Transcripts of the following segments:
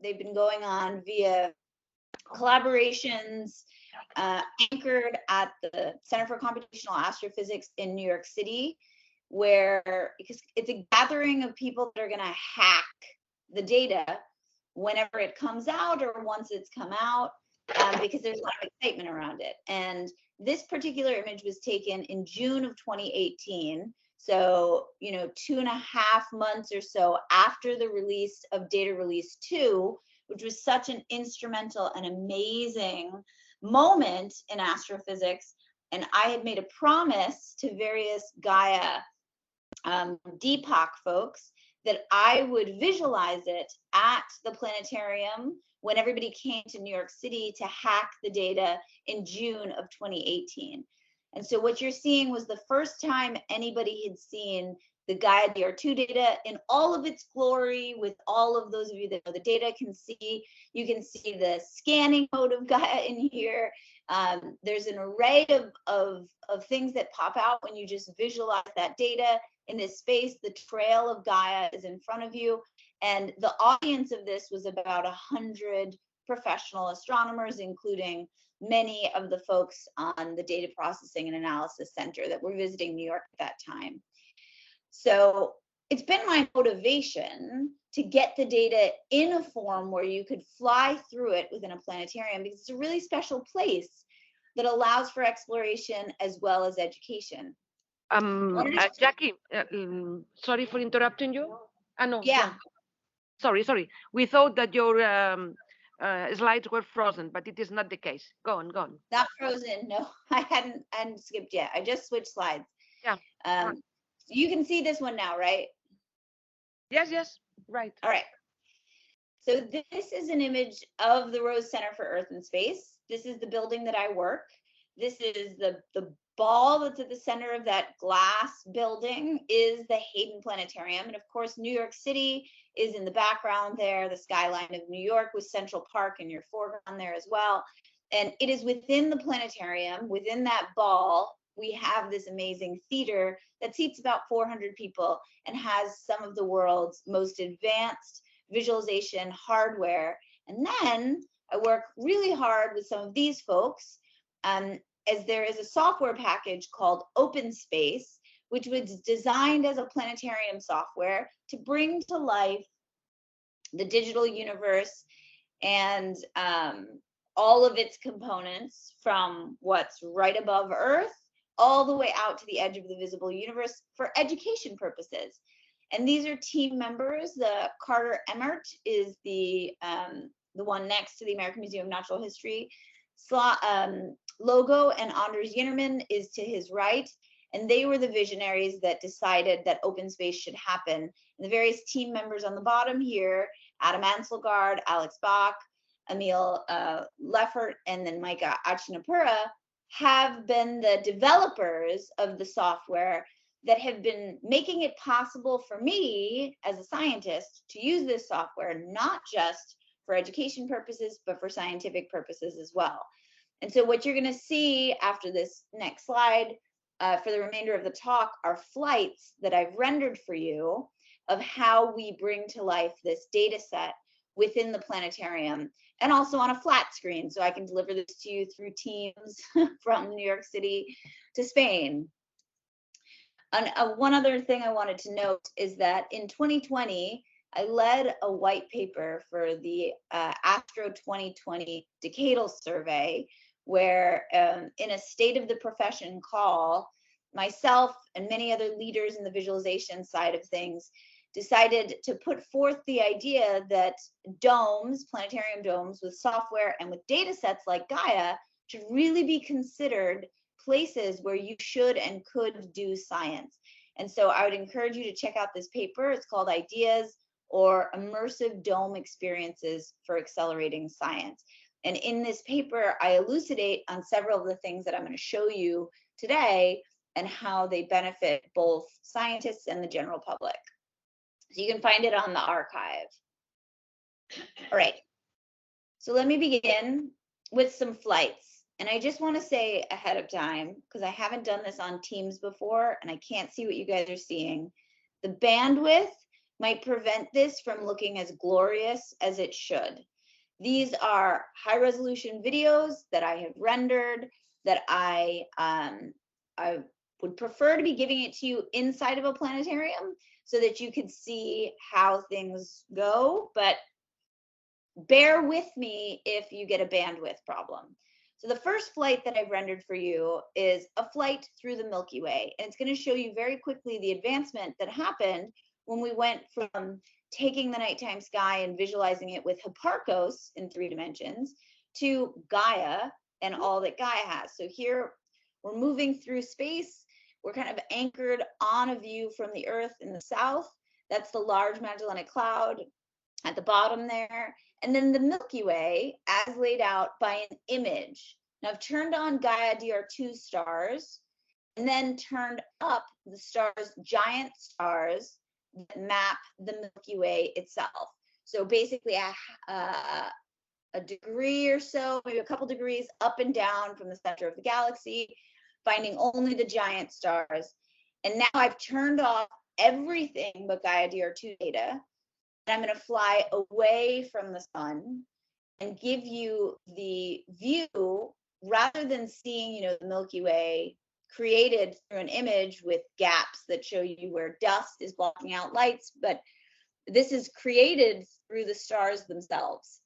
they've been going on via collaborations anchored at the Center for Computational Astrophysics in New York City, where because it's a gathering of people that are going to hack the data whenever it comes out or once it's come out, because there's a lot of excitement around it. And this particular image was taken in June of 2018. So, 2.5 months or so after the release of Data Release 2, which was such an instrumental and amazing moment in astrophysics. And I had made a promise to various Gaia Deepak folks that I would visualize it at the planetarium when everybody came to New York City to hack the data in June of 2018. And so what you're seeing was the first time anybody had seen the Gaia DR2 data in all of its glory, with all of those of you that know the data can see. You can see the scanning mode of Gaia in here. There's an array of things that pop out when you just visualize that data in this space. The trail of Gaia is in front of you. And the audience of this was about 100 professional astronomers, including many of the folks on the Data Processing and Analysis Center that were visiting New York at that time. So it's been my motivation to get the data in a form where you could fly through it within a planetarium, because it's a really special place that allows for exploration as well as education. Jackie, sorry for interrupting you. No, yeah. Sorry. We thought that your slides were frozen, but it is not the case. Go on. Not frozen. No, I hadn't skipped yet. I just switched slides. Yeah. You can see this one now, right? Yes, right. All right. So this is an image of the Rose Center for Earth and Space. This is the building that I work. This is the ball that's at the center of that glass building is the Hayden Planetarium. And of course, New York City is in the background there, the skyline of New York with Central Park in your foreground there as well. And it is within the planetarium, within that ball, we have this amazing theater that seats about 400 people and has some of the world's most advanced visualization hardware. And then I work really hard with some of these folks, as there is a software package called OpenSpace, which was designed as a planetarium software to bring to life the digital universe and all of its components, from what's right above Earth all the way out to the edge of the visible universe for education purposes. And these are team members. The Carter Emmert is the one next to the American Museum of Natural History logo, and Anders Yinnerman is to his right. And they were the visionaries that decided that OpenSpace should happen. And the various team members on the bottom here, Adam Anselgaard, Alex Bach, Emil Leffert, and then Micah Achinapura, have been the developers of the software that have been making it possible for me as a scientist to use this software, not just for education purposes, but for scientific purposes as well. And so what you're going to see after this next slide for the remainder of the talk are flights that I've rendered for you of how we bring to life this data set within the planetarium, and also on a flat screen, so I can deliver this to you through Teams from New York City to Spain. And one other thing I wanted to note is that in 2020, I led a white paper for the Astro 2020 Decadal Survey, where in a state of the profession call, myself and many other leaders in the visualization side of things decided to put forth the idea that domes, planetarium domes with software and with data sets like Gaia should really be considered places where you should and could do science. And so I would encourage you to check out this paper. It's called Ideas or Immersive Dome Experiences for Accelerating Science. And in this paper, I elucidate on several of the things that I'm going to show you today and how they benefit both scientists and the general public. So you can find it on the archive. All right, so let me begin with some flights. And I just want to say ahead of time, because I haven't done this on Teams before and I can't see what you guys are seeing, the bandwidth might prevent this from looking as glorious as it should. These are high resolution videos that I have rendered that I would prefer to be giving it to you inside of a planetarium so that you could see how things go, but bear with me if you get a bandwidth problem. So the first flight that I've rendered for you is a flight through the Milky Way. And it's going to show you very quickly the advancement that happened when we went from taking the nighttime sky and visualizing it with Hipparcos in 3 dimensions to Gaia and all that Gaia has. So here we're moving through space. We're kind of anchored on a view from the Earth in the south. That's the Large Magellanic Cloud at the bottom there. And then the Milky Way as laid out by an image. Now I've turned on Gaia DR2 stars and then turned up the stars, giant stars that map the Milky Way itself. So basically a degree or so, maybe a couple degrees up and down from the center of the galaxy, finding only the giant stars. And now I've turned off everything but Gaia DR2 data. And I'm going to fly away from the sun and give you the view rather than seeing, you know, the Milky Way created through an image with gaps that show you where dust is blocking out lights, but this is created through the stars themselves.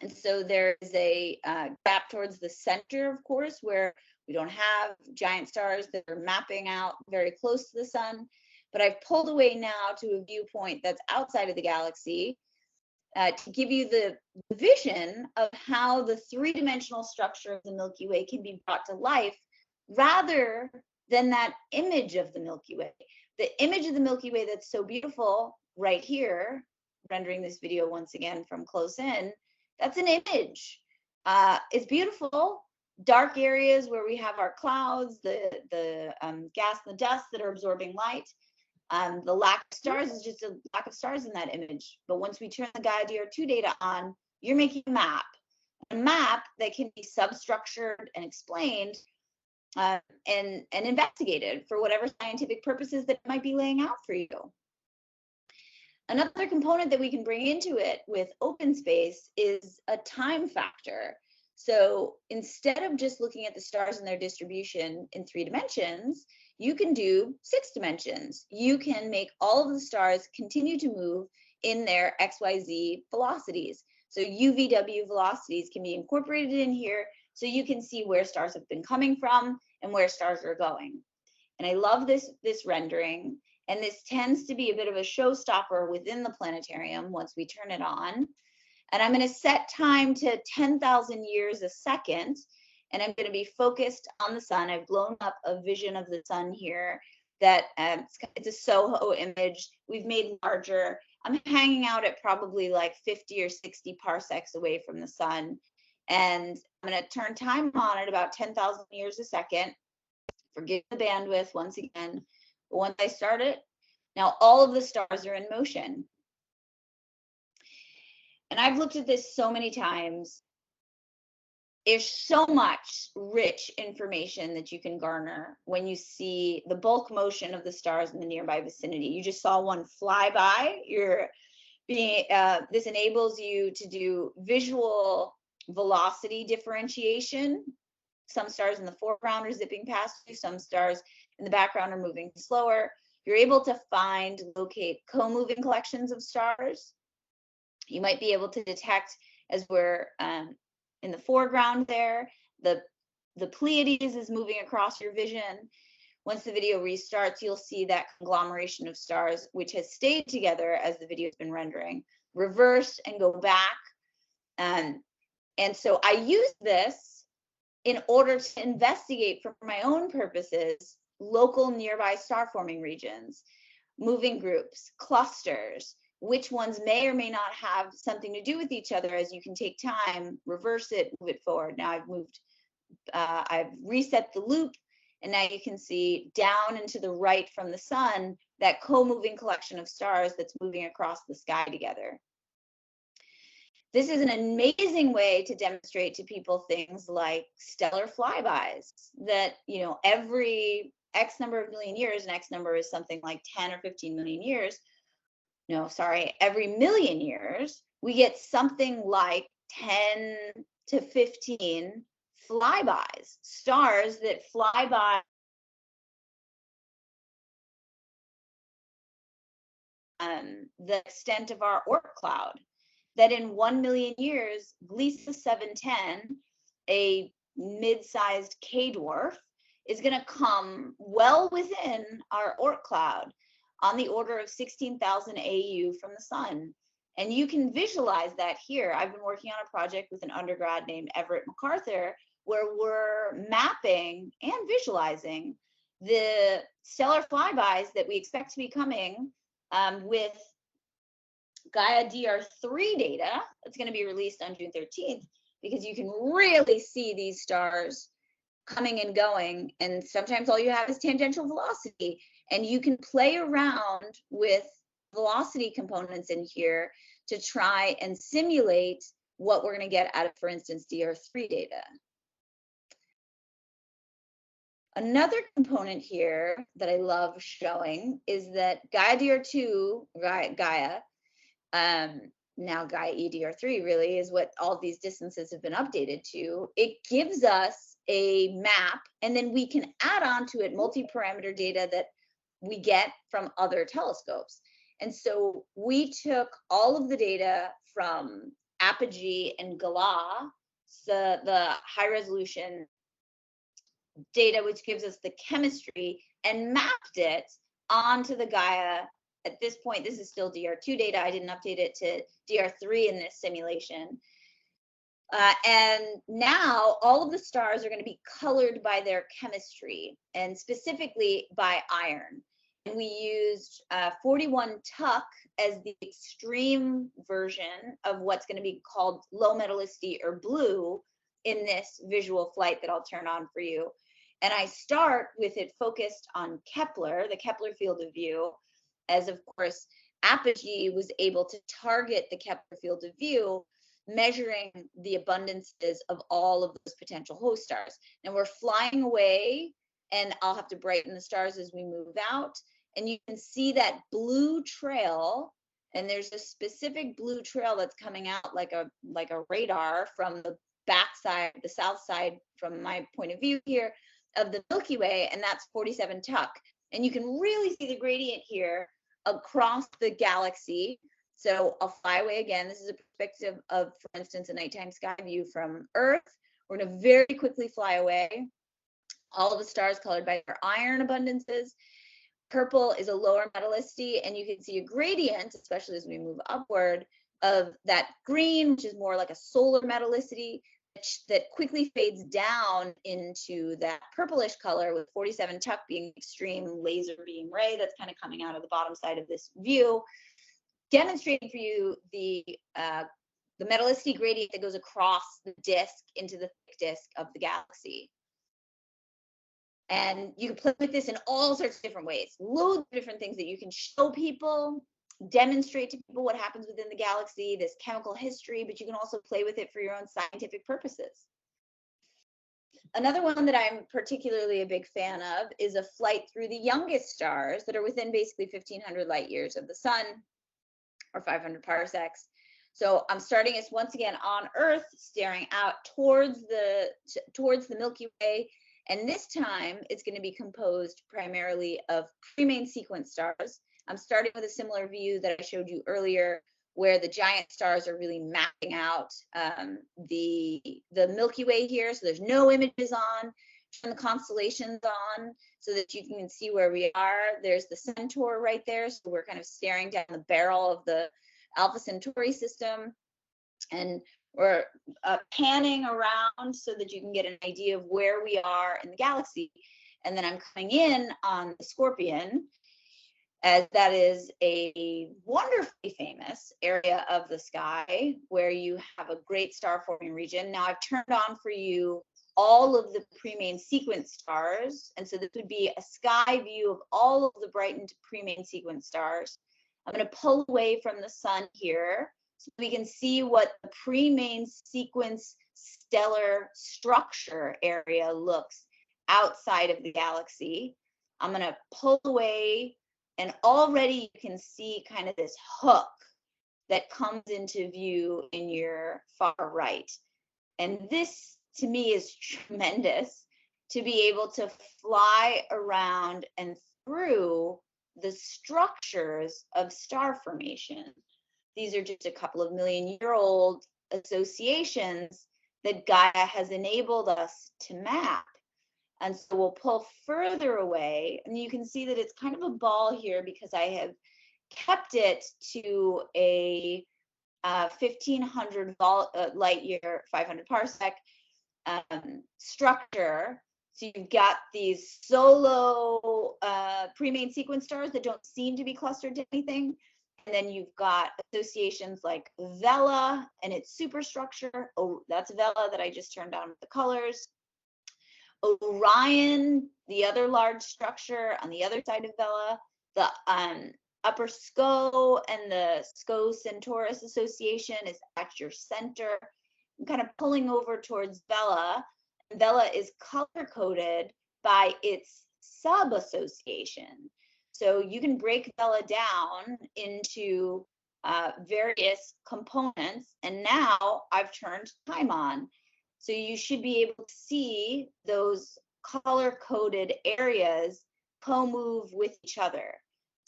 And so there is a gap towards the center, of course, where we don't have giant stars that are mapping out very close to the sun. But I've pulled away now to a viewpoint that's outside of the galaxy to give you the vision of how the 3-dimensional structure of the Milky Way can be brought to life rather than that image of the Milky Way. The image of the Milky Way that's so beautiful right here, rendering this video once again from close in, that's an image. It's beautiful. Dark areas where we have our clouds, the gas and the dust that are absorbing light. The lack of stars is just a lack of stars in that image. But once we turn the Gaia DR2 data on, you're making a map that can be substructured and explained and investigated for whatever scientific purposes that it might be laying out for you. Another component that we can bring into it with open space is a time factor. So instead of just looking at the stars and their distribution in 3 dimensions, you can do 6 dimensions. You can make all of the stars continue to move in their XYZ velocities. So UVW velocities can be incorporated in here so you can see where stars have been coming from and where stars are going. And I love this rendering. And this tends to be a bit of a showstopper within the planetarium once we turn it on. And I'm going to set time to 10,000 years a second. And I'm going to be focused on the sun. I've blown up a vision of the sun here that it's a SOHO image we've made larger. I'm hanging out at probably like 50 or 60 parsecs away from the sun. And I'm going to turn time on at about 10,000 years a second. Forgive the bandwidth once again. But once I start it, now all of the stars are in motion. And I've looked at this so many times. There's so much rich information that you can garner when you see the bulk motion of the stars in the nearby vicinity. You just saw one fly by. This enables you to do visual velocity differentiation. Some stars in the foreground are zipping past you. Some stars in the background are moving slower. You're able to locate co-moving collections of stars. You might be able to detect, as we're in the foreground there, the Pleiades is moving across your vision. Once the video restarts, you'll see that conglomeration of stars, which has stayed together as the video has been rendering, reverse and go back. And so I use this in order to investigate for my own purposes local nearby star forming regions, moving groups, clusters, which ones may or may not have something to do with each other, as you can take time, reverse it, move it forward. Now I've reset the loop, and now you can see down and to the right from the sun, that co-moving collection of stars that's moving across the sky together. This is an amazing way to demonstrate to people things like stellar flybys that, you know, every X number of million years, and X number is something like 10 or 15 million years, no, sorry, every million years, we get something like 10 to 15 flybys, stars that fly by the extent of our Oort cloud. That in 1 million years, Gliese 710, a mid-sized K-dwarf, is going to come well within our Oort cloud on the order of 16,000 AU from the sun. And you can visualize that here. I've been working on a project with an undergrad named Everett MacArthur, where we're mapping and visualizing the stellar flybys that we expect to be coming with Gaia DR3 data that's going to be released on June 13th, because you can really see these stars coming and going, and sometimes all you have is tangential velocity, and you can play around with velocity components in here to try and simulate what we're going to get out of, for instance, DR3 data. Another component here that I love showing is that Gaia DR2, Gaia, now Gaia EDR3 really is what all these distances have been updated to. It gives us a map, and then we can add on to it multi-parameter data that we get from other telescopes. And so we took all of the data from Apogee and Gaia, the high resolution data, which gives us the chemistry, and mapped it onto the Gaia. At this point, this is still DR2 data. I didn't update it to DR3 in this simulation. And now all of the stars are going to be colored by their chemistry, and specifically by iron. And we used 41 Tuc as the extreme version of what's going to be called low metallicity or blue in this visual flight that I'll turn on for you. And I start with it focused on Kepler, the Kepler field of view, as of course Apogee was able to target the Kepler field of view, measuring the abundances of all of those potential host stars. Now we're flying away, and I'll have to brighten the stars as we move out, and you can see that blue trail, and there's a specific blue trail that's coming out like a radar from the backside, the south side, from my point of view here, of the Milky Way, and that's 47 Tuc. And you can really see the gradient here across the galaxy. So I'll fly away again. This is a perspective of, for instance, a nighttime sky view from Earth. We're going to very quickly fly away. All of the stars colored by their iron abundances. Purple is a lower metallicity, and you can see a gradient, especially as we move upward, of that green, which is more like a solar metallicity, that quickly fades down into that purplish color, with 47 Tuc being extreme laser beam ray that's kind of coming out of the bottom side of this view, demonstrating for you the metallicity gradient that goes across the disk into the thick disk of the galaxy. And you can play with this in all sorts of different ways, loads of different things that you can show people, demonstrate to people what happens within the galaxy, this chemical history, but you can also play with it for your own scientific purposes. Another one that I'm particularly a big fan of is a flight through the youngest stars that are within basically 1,500 light years of the sun, or 500 parsecs. So I'm starting us once again on Earth, staring out towards the Milky Way. And this time it's going to be composed primarily of pre-main sequence stars. I'm starting with a similar view that I showed you earlier, where the giant stars are really mapping out the Milky Way here. So there's no images on, turn the constellations on so that you can see where we are. There's the Centaur right there. So we're kind of staring down the barrel of the Alpha Centauri system. And we're panning around so that you can get an idea of where we are in the galaxy. And then I'm coming in on the Scorpion, as that is a wonderfully famous area of the sky where you have a great star forming region. Now I've turned on for you all of the pre-main sequence stars. And so this would be a sky view of all of the brightened pre-main sequence stars. I'm going to pull away from the sun here so we can see what the pre-main sequence stellar structure area looks outside of the galaxy. I'm going to pull away And already you can see kind of this hook that comes into view in your far right. And this, to me, is tremendous, to be able to fly around and through the structures of star formation. These are just a couple of million-year-old associations that Gaia has enabled us to map. And so we'll pull further away, and you can see that it's kind of a ball here because I have kept it to a 1500 light year, 500 parsec structure. So you've got these solo Premade sequence stars that don't seem to be clustered to anything. And then you've got associations like Vela and its superstructure. Oh, that's Vela that I just turned on with the colors. Orion, the other large structure on the other side of Vela, the upper SCO and the SCO-Centaurus association is at your center. I'm kind of pulling over towards Vela. Vela is color-coded by its sub-association. So you can break Vela down into various components, and now I've turned time on. So you should be able to see those color-coded areas co-move with each other.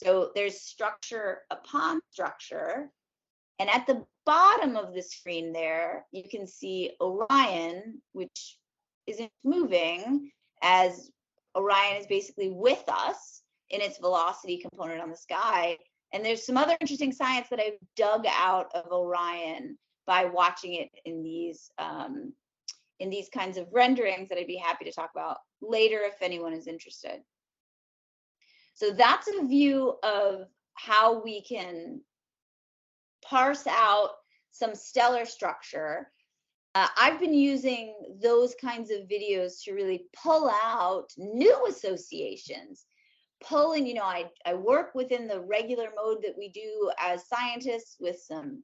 So there's structure upon structure. And at the bottom of the screen there, you can see Orion, which isn't moving, as Orion is basically with us in its velocity component on the sky. And there's some other interesting science that I've dug out of Orion by watching it in these kinds of renderings that I'd be happy to talk about later if anyone is interested. So that's a view of how we can parse out some stellar structure. I've been using those kinds of videos to really pull out new associations. Pulling, you know, I work within the regular mode that we do as scientists with some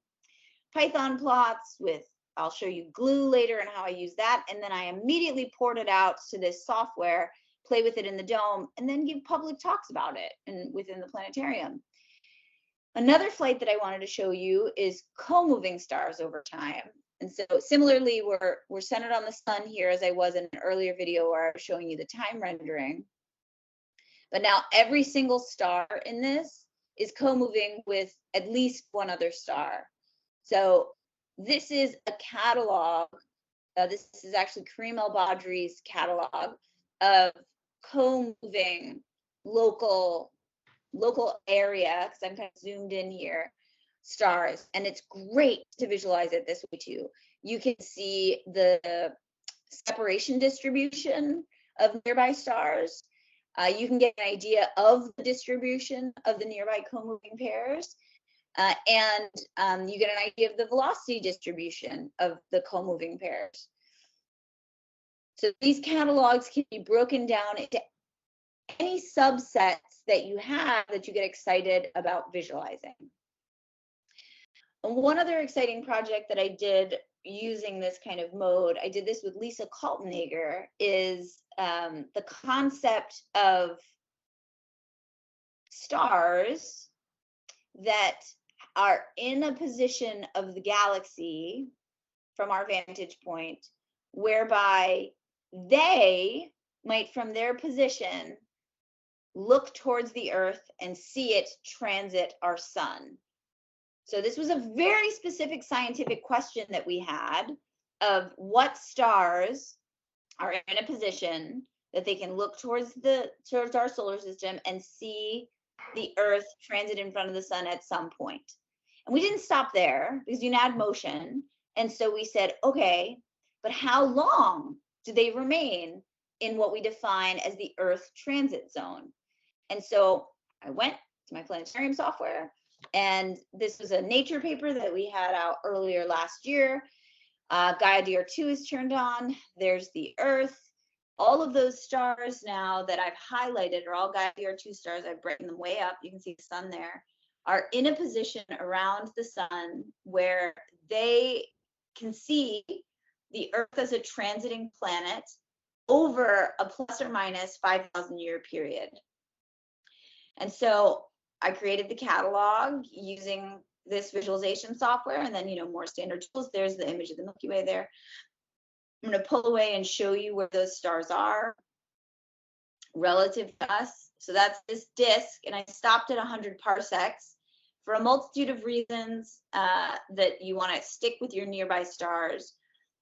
Python plots, with, I'll show you glue later and how I use that. And then I immediately port it out to this software, play with it in the dome, and then give public talks about it and within the planetarium. Another flight that I wanted to show you is CoMoving Stars over time. And so similarly, we're centered on the sun here, as I was in an earlier video where I was showing you the time rendering. But now every single star in this is co-moving with at least one other star. So this is a catalog. This is actually Kareem El-Badri's catalog of co-moving local area, because I'm kind of zoomed in here, stars. And it's great to visualize it this way too. You can see the separation distribution of nearby stars. You can get an idea of the distribution of the nearby co-moving pairs. And you get an idea of the velocity distribution of the co-moving pairs. So these catalogs can be broken down into any subsets that you have that you get excited about visualizing. And one other exciting project that I did using this kind of mode, I did this with Lisa Kaltenegger, is the concept of stars that are in a position of the galaxy from our vantage point, whereby they might, from their position, look towards the Earth and see it transit our sun. So this was a very specific scientific question that we had of what stars are in a position that they can look towards our solar system and see the Earth transit in front of the sun at some point. And we didn't stop there because you add motion. And so we said, okay, but how long do they remain in what we define as the Earth transit zone? And so I went to my planetarium software, and this was a Nature paper that we had out earlier last year. Gaia DR2 is turned on. There's the Earth. All of those stars now that I've highlighted are all Gaia DR2 stars. I've brightened them way up. You can see the sun there, are in a position around the sun where they can see the Earth as a transiting planet over a plus or minus 5,000 year period. And so I created the catalog using this visualization software, and then, more standard tools. There's the image of the Milky Way there. I'm going to pull away and show you where those stars are relative to us. So that's this disk, and I stopped at 100 parsecs for a multitude of reasons that you want to stick with your nearby stars.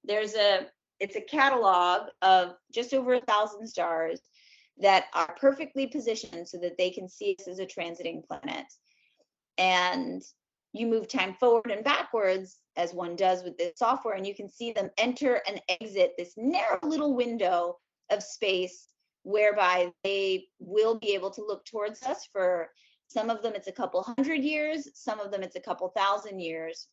It's a catalog of just over 1,000 stars that are perfectly positioned so that they can see us as a transiting planet. And you move time forward and backwards, as one does with this software, and you can see them enter and exit this narrow little window of space whereby they will be able to look towards us. For some of them, it's a couple hundred years. Some of them, it's a couple thousand years.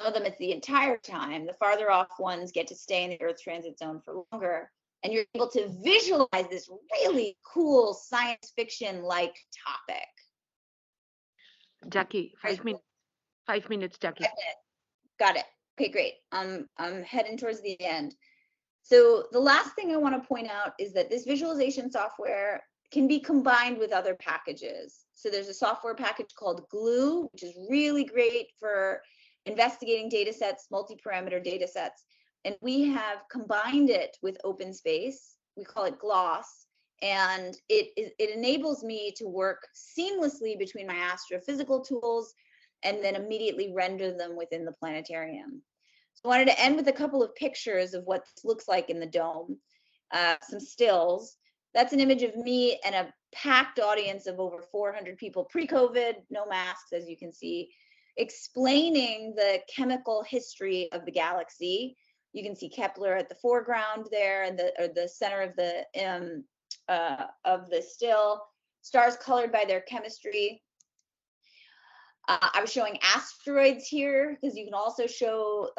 Some of them, it's the entire time. The farther off ones get to stay in the Earth transit zone for longer. And you're able to visualize this really cool science fiction-like topic. Jackie, 5 minutes. 5 minutes, Jackie. Got it. Okay, great. I'm heading towards the end. So the last thing I want to point out is that this visualization software can be combined with other packages. So there's a software package called Glue, which is really great for investigating data sets, multi-parameter data sets. And we have combined it with OpenSpace. We call it Gloss. And it enables me to work seamlessly between my astrophysical tools and then immediately render them within the planetarium. So I wanted to end with a couple of pictures of what this looks like in the dome, some stills. That's an image of me and a packed audience of over 400 people pre-COVID, no masks, as you can see, explaining the chemical history of the galaxy. You can see Kepler at the foreground there, and the center of the still. Stars colored by their chemistry. I was showing asteroids here because you can also show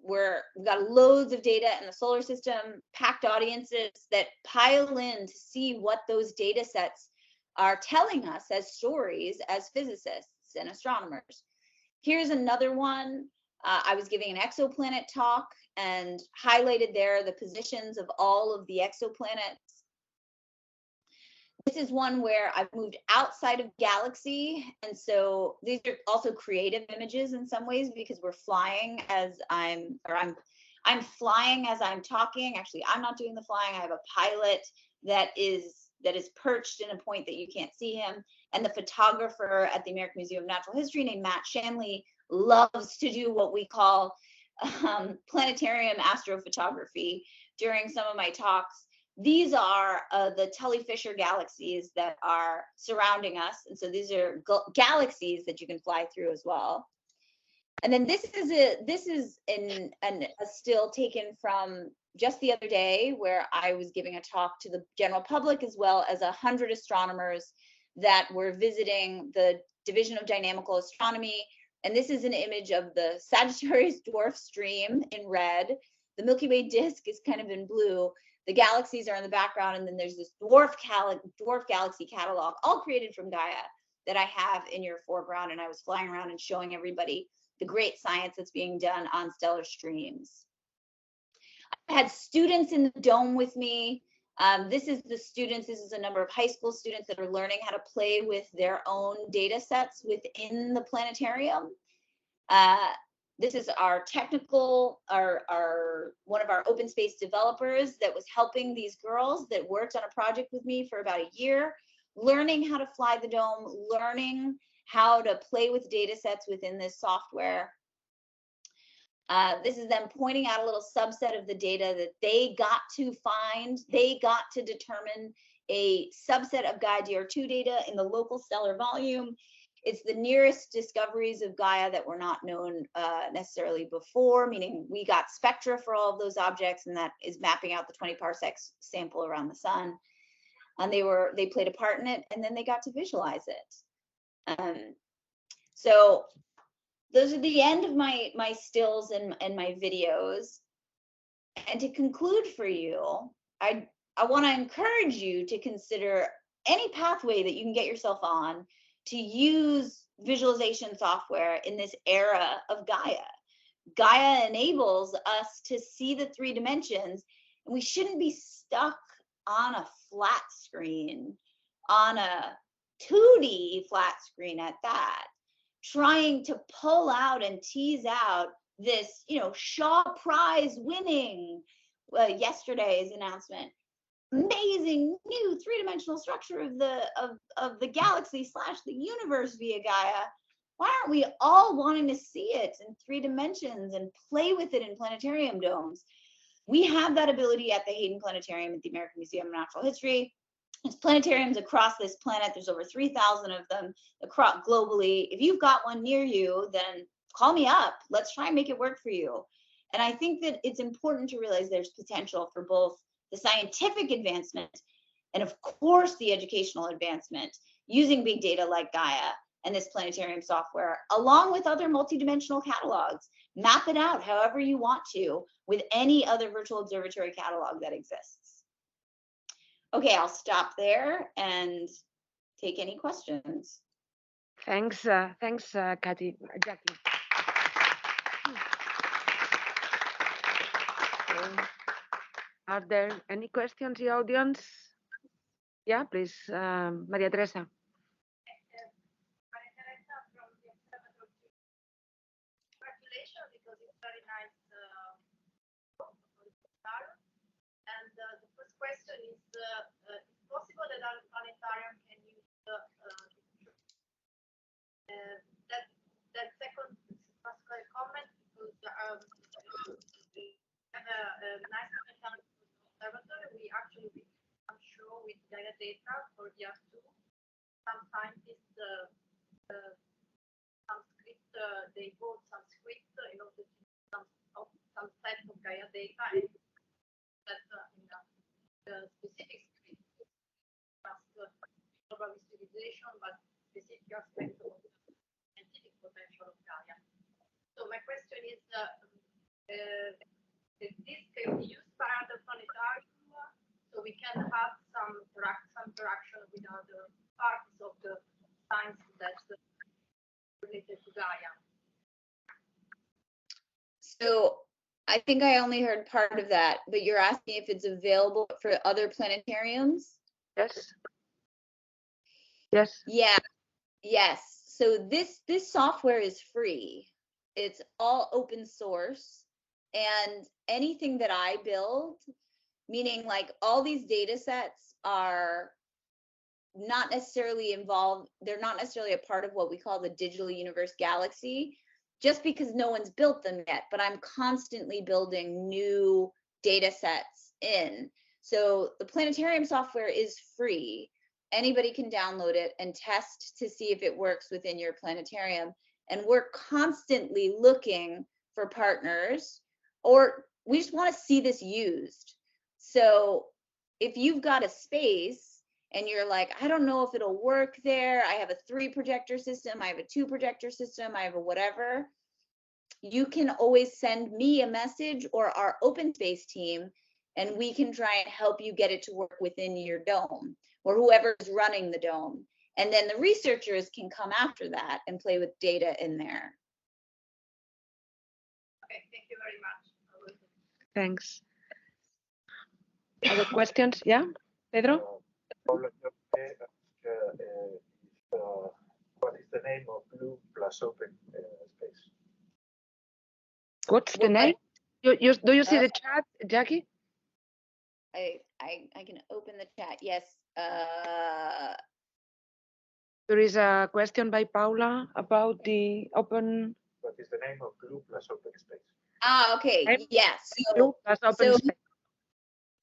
where we've got loads of data in the solar system, packed audiences that pile in to see what those data sets are telling us as stories as physicists and astronomers. Here's another one. I was giving an exoplanet talk and highlighted there the positions of all of the exoplanets. This is one where I've moved outside of galaxy, and so these are also creative images in some ways because we're flying as I'm flying as I'm talking. Actually, I'm not doing the flying. I have a pilot that is perched in a point that you can't see him, and the photographer at the American Museum of Natural History named Matt Shanley loves to do what we call planetarium astrophotography during some of my talks. These are the Tully Fisher galaxies that are surrounding us. And so these are galaxies that you can fly through as well. And then this is a still taken from just the other day, where I was giving a talk to the general public as well as 100 astronomers that were visiting the Division of Dynamical Astronomy. And this is an image of the Sagittarius dwarf stream in red. The Milky Way disk is kind of in blue. The galaxies are in the background, and then there's this dwarf galaxy catalog, all created from Gaia, that I have in your foreground. And I was flying around and showing everybody the great science that's being done on stellar streams. I had students in the dome with me. This is the students. This is a number of high school students that are learning how to play with their own data sets within the planetarium. This is our technical, one of our OpenSpace developers that was helping these girls that worked on a project with me for about a year, learning how to fly the dome, learning how to play with data sets within this software. This is them pointing out a little subset of the data that they got to find. They got to determine a subset of Gaia DR2 data in the local stellar volume. It's the nearest discoveries of Gaia that were not known necessarily before, meaning we got spectra for all of those objects, and that is mapping out the 20 parsecs sample around the sun. And they played a part in it, and then they got to visualize it. So those are the end of my stills and my videos. And to conclude for you, I want to encourage you to consider any pathway that you can get yourself on to use visualization software in this era of Gaia. Gaia enables us to see the 3 dimensions, and we shouldn't be stuck on a flat screen, on a 2D flat screen at that, trying to pull out and tease out this, Shaw Prize winning yesterday's announcement. Amazing new three-dimensional structure of the galaxy / the universe via Gaia. Why aren't we all wanting to see it in 3 dimensions and play with it in planetarium domes? We have that ability at the Hayden Planetarium at the American Museum of Natural History. There's planetariums across this planet. There's over 3,000 of them across globally. If you've got one near you, then call me up. Let's try and make it work for you. And I think that it's important to realize there's potential for both the scientific advancement and, of course, the educational advancement using big data like Gaia and this planetarium software, along with other multidimensional catalogs. Map it out however you want to with any other virtual observatory catalog that exists. Okay, I'll stop there and take any questions. Thanks, Jackie. Are there any questions in the audience? Yeah, please, Maria Teresa. Congratulations, because it's very nice. And the first question is, is possible that our planetarium can use that second comment, because we have a nice planetarium observatory. We actually did some show with Gaia Data for year 2. Some scientists, some script, they wrote some script in order to some set of Gaia Data, and that in the specific script, just global visualization, but specific aspect of the scientific potential of Gaia. So my question is, this can be used by other planetarium, so we can have some interaction with other parts of the science that's related to Gaia. So I think I only heard part of that, but you're asking if it's available for other planetariums? Yes. Yes. Yeah. Yes. So this software is free. It's all open source, and anything that I build, meaning like all these data sets are not necessarily involved, they're not necessarily a part of what we call the digital universe galaxy, just because no one's built them yet, but I'm constantly building new data sets in. So the planetarium software is free. Anybody can download it and test to see if it works within your planetarium. And we're constantly looking for partners, or we just want to see this used. So if you've got a space and you're like, I don't know if it'll work there, I have a 3 projector system, I have a 2 projector system, I have a whatever, you can always send me a message or our open space team, and we can try and help you get it to work within your dome, or whoever's running the dome. And then the researchers can come after that and play with data in there. Okay, thank you very much. Thanks. Other questions? Yeah, Pedro? What is the name of Blue plus Open Space? What's the name? Do you see the chat, Jackie? I can open the chat. Yes. There is a question by Paula about the open. What is the name of Blue plus Open Space? Ah, okay. Name? Yes. Blue plus open space.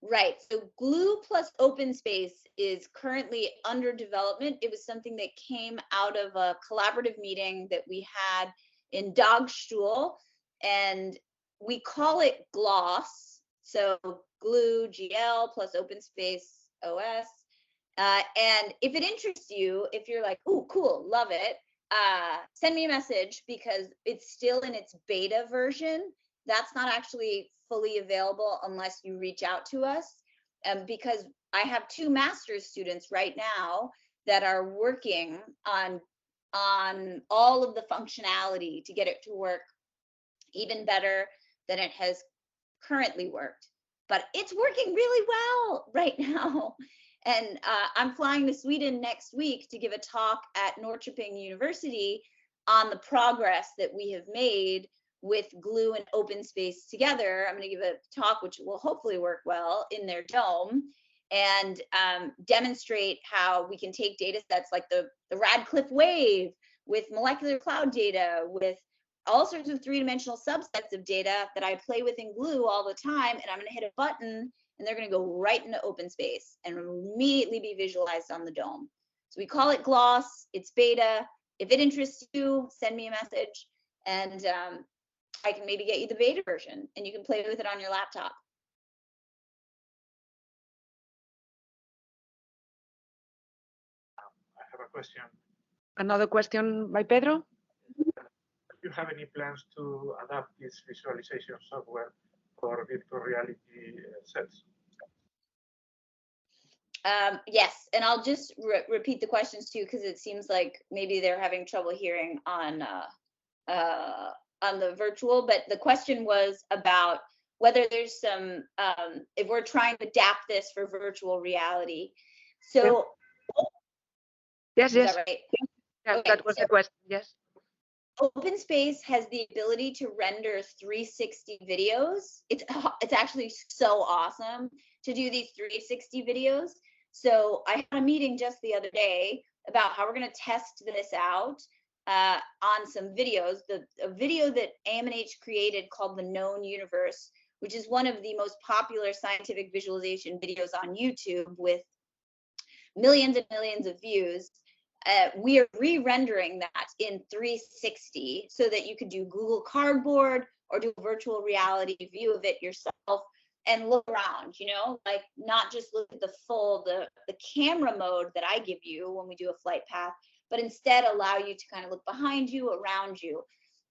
Right. So Glue plus Open Space is currently under development. It was something that came out of a collaborative meeting that we had in Dagstuhl, and we call it GLOSS. So Glue, GL plus Open Space OS. And if it interests you, if you're like, oh, cool, love it, send me a message, because it's still in its beta version. That's not actually fully available unless you reach out to us, because I have 2 master's students right now that are working on all of the functionality to get it to work even better than it has currently worked. But it's working really well right now. And I'm flying to Sweden next week to give a talk at Norrköping University on the progress that we have made with glue and open space together. I'm going to give a talk which will hopefully work well in their dome and demonstrate how we can take data sets like the Radcliffe wave with molecular cloud data, with all sorts of three-dimensional subsets of data that I play with in glue all the time, and I'm going to hit a button and they're going to go right into open space and immediately be visualized on the dome. So we call it gloss. It's beta. If it interests you, send me a message and I can maybe get you the beta version and you can play with it on your laptop. I have a question. Another question by Pedro? Do you have any plans to adapt this visualization software for virtual reality sets? Yes, and I'll just repeat the questions too, because it seems like maybe they're having trouble hearing on the virtual. But the question was about whether there's some, if we're trying to adapt this for virtual reality. So, yes, is that right? Yeah, Okay, that was the question. Yes. OpenSpace has the ability to render 360 videos. It's actually so awesome to do these 360 videos. So I had a meeting just the other day about how we're going to test this out on some videos. A video that AMNH created called The Known Universe, which is one of the most popular scientific visualization videos on YouTube with millions and millions of views. We are re-rendering that in 360 so that you could do Google Cardboard or do a virtual reality view of it yourself and look around, you know, like not just look at the full, the camera mode that I give you when we do a flight path, but instead allow you to kind of look behind you, around you.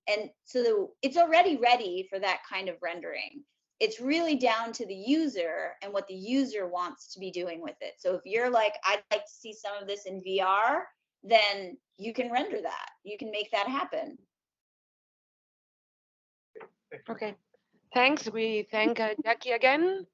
And so it's already ready for that kind of rendering. It's really down to the user and what the user wants to be doing with it. So if you're like, I'd like to see some of this in VR, then you can render that. You can make that happen. Okay. Thanks. We thank Jackie again.